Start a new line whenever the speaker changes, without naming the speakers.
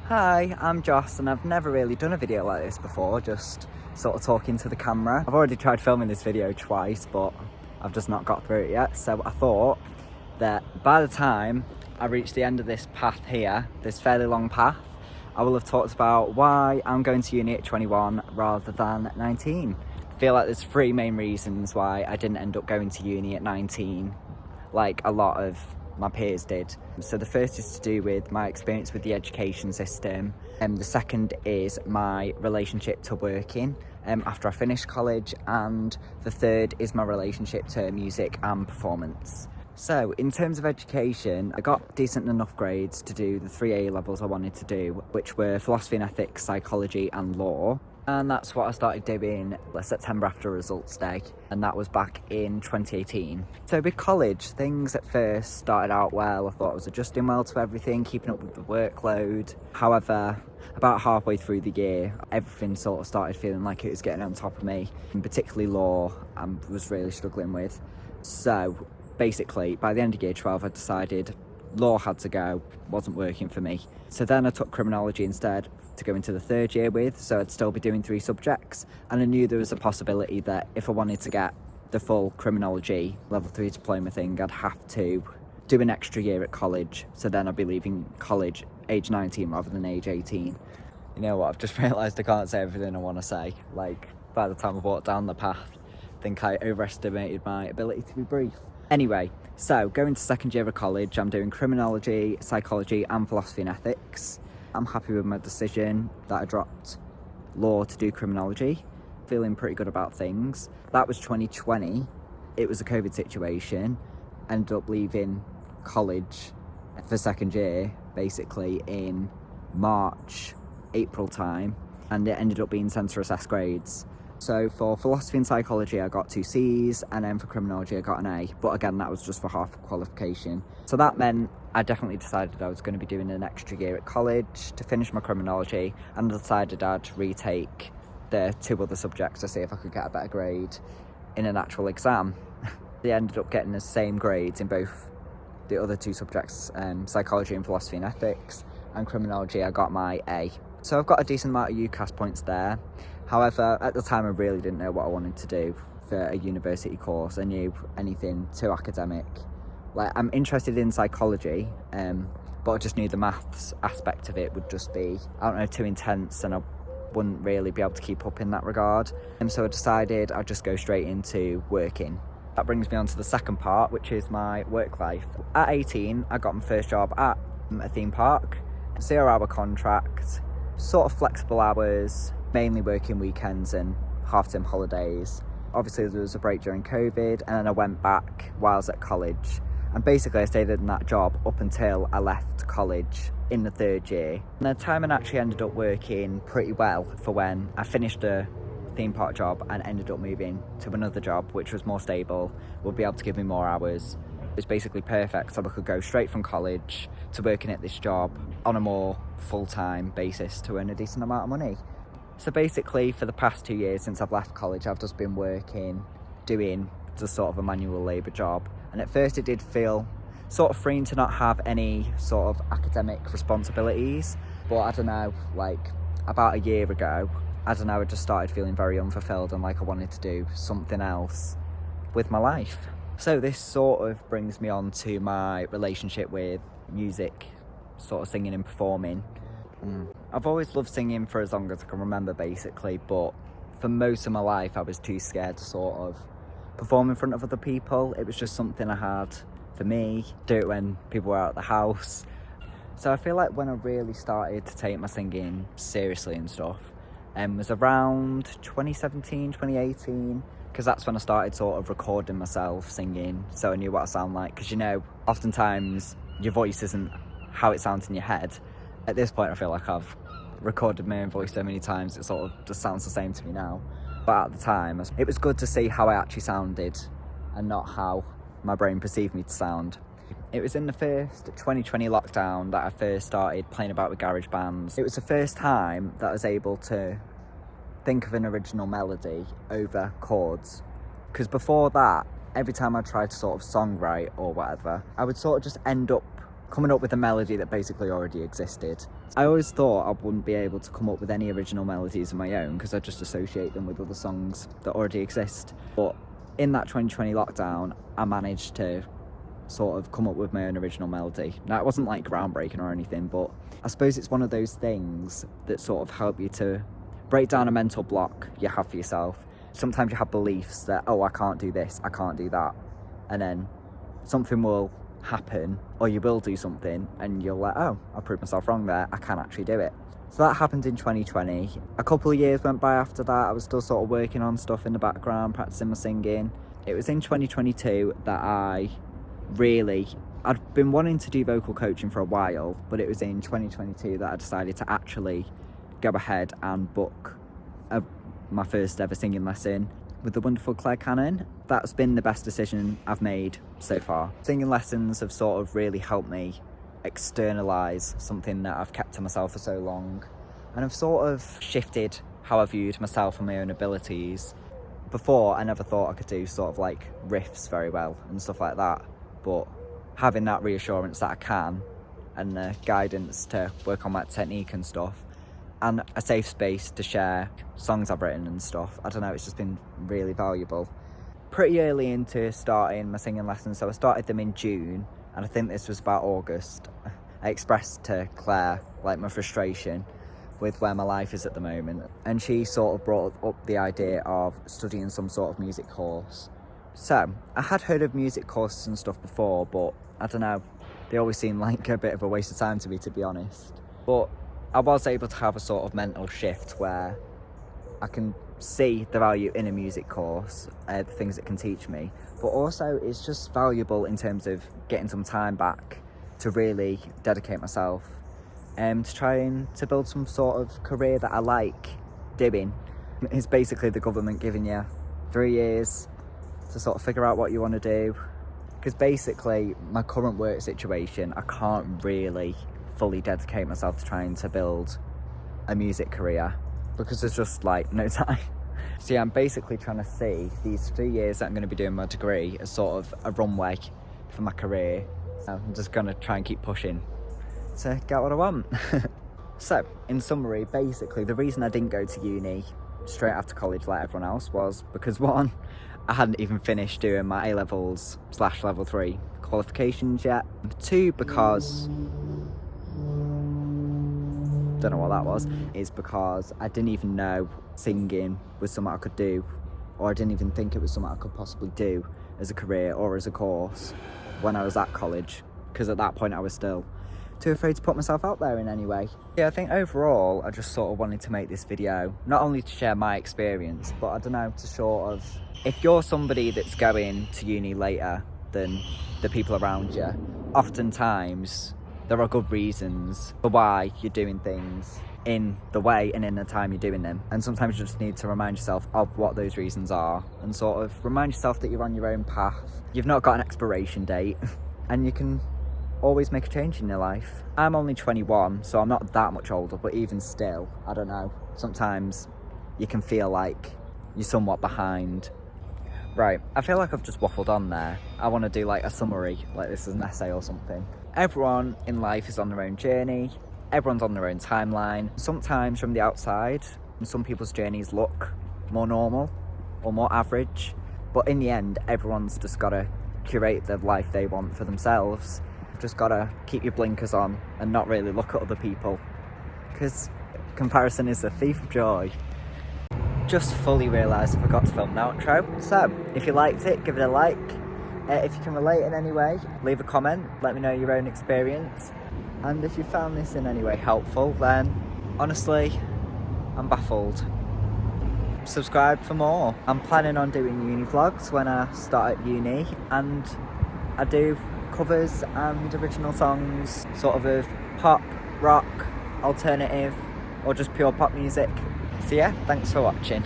Hi, I'm Joss and I've never really done a video like this before, just sort of talking to the camera. I've already tried filming this video twice, but I've just not got through it yet. So I thought that by the time I reach the end of this path here, this fairly long path, I will have talked about why I'm going to uni at 21 rather than 19. I feel like there's three main reasons why I didn't end up going to uni at 19, like a lot of my peers did. So the first is to do with my experience with the education system, and the second is my relationship to working after I finished college, and the third is my relationship to music and performance. So in terms of education, I got decent enough grades to do the 3 A levels I wanted to do, which were philosophy and ethics, psychology and law. And that's what I started doing September after results day, and that was back in 2018. So with college, things at first started out well. I thought I was adjusting well to everything, keeping up with the workload. However, about halfway through the year, everything sort of started feeling like it was getting on top of me, and particularly law I was really struggling with. So basically, by the end of year 12, I decided law had to go, wasn't working for me. So then I took criminology instead to go into the third year with, so I'd still be doing 3 subjects, and I knew there was a possibility that if I wanted to get the full criminology level 3 diploma thing, I'd have to do an extra year at college, so then I'd be leaving college age 19 rather than age 18. You know what, I've just realised I can't say everything I want to say. Like, by the time I've walked down the path, I think I overestimated my ability to be brief. Anyway, so going to second year of college, I'm doing criminology, psychology and philosophy and ethics. I'm happy with my decision that I dropped law to do criminology, feeling pretty good about things. That was 2020, it was a COVID situation, ended up leaving college for second year basically in March, April time, and it ended up being centre assessed grades. So for philosophy and psychology, I got 2 C's, and then for criminology, I got an A. But again, that was just for half qualification. So that meant I definitely decided I was going to be doing an extra year at college to finish my criminology, and I decided I'd retake the 2 other subjects to see if I could get a better grade in an actual exam. They ended up getting the same grades in both the other 2 subjects, psychology and philosophy and ethics, and criminology, I got my A. So I've got a decent amount of UCAS points there. However, at the time I really didn't know what I wanted to do for a university course. I knew anything too academic. Like, I'm interested in psychology, but I just knew the maths aspect of it would just be, I don't know, too intense, and I wouldn't really be able to keep up in that regard. And so I decided I'd just go straight into working. That brings me on to the second part, which is my work life. At 18, I got my first job at a theme park, 0-hour contract, sort of flexible hours, mainly working weekends and half-term holidays. Obviously there was a break during COVID, and then I went back while I was at college, and basically I stayed in that job up until I left college in the third year. And the timing actually ended up working pretty well for when I finished the theme park job and ended up moving to another job which was more stable, would be able to give me more hours. It was basically perfect, so I could go straight from college to working at this job on a more full-time basis to earn a decent amount of money. So basically, for the past 2 years since I've left college, I've just been working, doing just sort of a manual labour job. And at first it did feel sort of freeing to not have any sort of academic responsibilities. But I don't know, like about a year ago, I just started feeling very unfulfilled and like I wanted to do something else with my life. So this sort of brings me on to my relationship with music, sort of singing and performing. I've always loved singing for as long as I can remember basically, but for most of my life I was too scared to sort of perform in front of other people. It was just something I had for me, do it when people were out of the house. So I feel like when I really started to take my singing seriously and stuff was around 2017, 2018, because that's when I started sort of recording myself singing, so I knew what I sound like. Because, you know, oftentimes your voice isn't how it sounds in your head. At this point I feel like I've recorded my own voice so many times it sort of just sounds the same to me now. But at the time it was good to see how I actually sounded and not how my brain perceived me to sound. It was in the first 2020 lockdown that I first started playing about with garage bands. It was the first time that I was able to think of an original melody over chords, because before that, every time I tried to sort of songwrite or whatever, I would sort of just end up coming up with a melody that basically already existed. I always thought I wouldn't be able to come up with any original melodies of my own because I just associate them with other songs that already exist. But in that 2020 lockdown, I managed to sort of come up with my own original melody. Now, it wasn't like groundbreaking or anything, but I suppose it's one of those things that sort of help you to break down a mental block you have for yourself. Sometimes you have beliefs that, oh, I can't do this, I can't do that. And then something will happen, or you will do something, and you're like, oh, I proved myself wrong there, I can actually do it. So that happened in 2020. A couple of years went by after that. I was still sort of working on stuff in the background, practicing my singing. It was in 2022 that I'd been wanting to do vocal coaching for a while, but it was in 2022 that I decided to actually go ahead and book my first ever singing lesson with the wonderful Claire Cannon. That's been the best decision I've made so far. Singing lessons have sort of really helped me externalise something that I've kept to myself for so long, and I've sort of shifted how I viewed myself and my own abilities. Before, I never thought I could do sort of like riffs very well and stuff like that, but having that reassurance that I can, and the guidance to work on that technique and stuff, and a safe space to share songs I've written and stuff, I don't know, it's just been really valuable. Pretty early into starting my singing lessons, so I started them in June, and I think this was about August. I expressed to Claire like my frustration with where my life is at the moment, and she sort of brought up the idea of studying some sort of music course. So I had heard of music courses and stuff before, but I don't know, they always seem like a bit of a waste of time to me, to be honest. But I was able to have a sort of mental shift where I can see the value in a music course, the things it can teach me, but also it's just valuable in terms of getting some time back to really dedicate myself to trying to build some sort of career that I like doing. It's basically the government giving you 3 years to sort of figure out what you want to do, because basically my current work situation, I can't really fully dedicate myself to trying to build a music career because there's just like no time. So yeah, I'm basically trying to see these 3 years that I'm going to be doing my degree as sort of a runway for my career. So I'm just going to try and keep pushing to get what I want. So in summary, basically the reason I didn't go to uni straight after college like everyone else was because, one, I hadn't even finished doing my A-levels / level 3 qualifications yet. 2, because don't know what that was, is because I didn't even know singing was something I could do, or I didn't even think it was something I could possibly do as a career or as a course when I was at college, because at that point I was still too afraid to put myself out there in any way. Yeah, I think overall I just sort of wanted to make this video not only to share my experience, but I don't know, to sort of, if you're somebody that's going to uni later than the people around you, oftentimes there are good reasons for why you're doing things in the way and in the time you're doing them. And sometimes you just need to remind yourself of what those reasons are and sort of remind yourself that you're on your own path. You've not got an expiration date and you can always make a change in your life. I'm only 21, so I'm not that much older, but even still, I don't know, sometimes you can feel like you're somewhat behind. Right, I feel like I've just waffled on there. I want to do like a summary, like this is an essay or something. Everyone in life is on their own journey. Everyone's on their own timeline. Sometimes from the outside, some people's journeys look more normal or more average. But in the end, everyone's just got to curate the life they want for themselves. You've just got to keep your blinkers on and not really look at other people, because comparison is the thief of joy. Just fully realised I forgot to film an outro. So, if you liked it, give it a like. If you can relate in any way, leave a comment, let me know your own experience. And if you found this in any way helpful, then honestly, I'm baffled. Subscribe for more. I'm planning on doing uni vlogs when I start at uni, and I do covers and original songs, sort of pop, rock, alternative, or just pure pop music. So yeah, thanks for watching.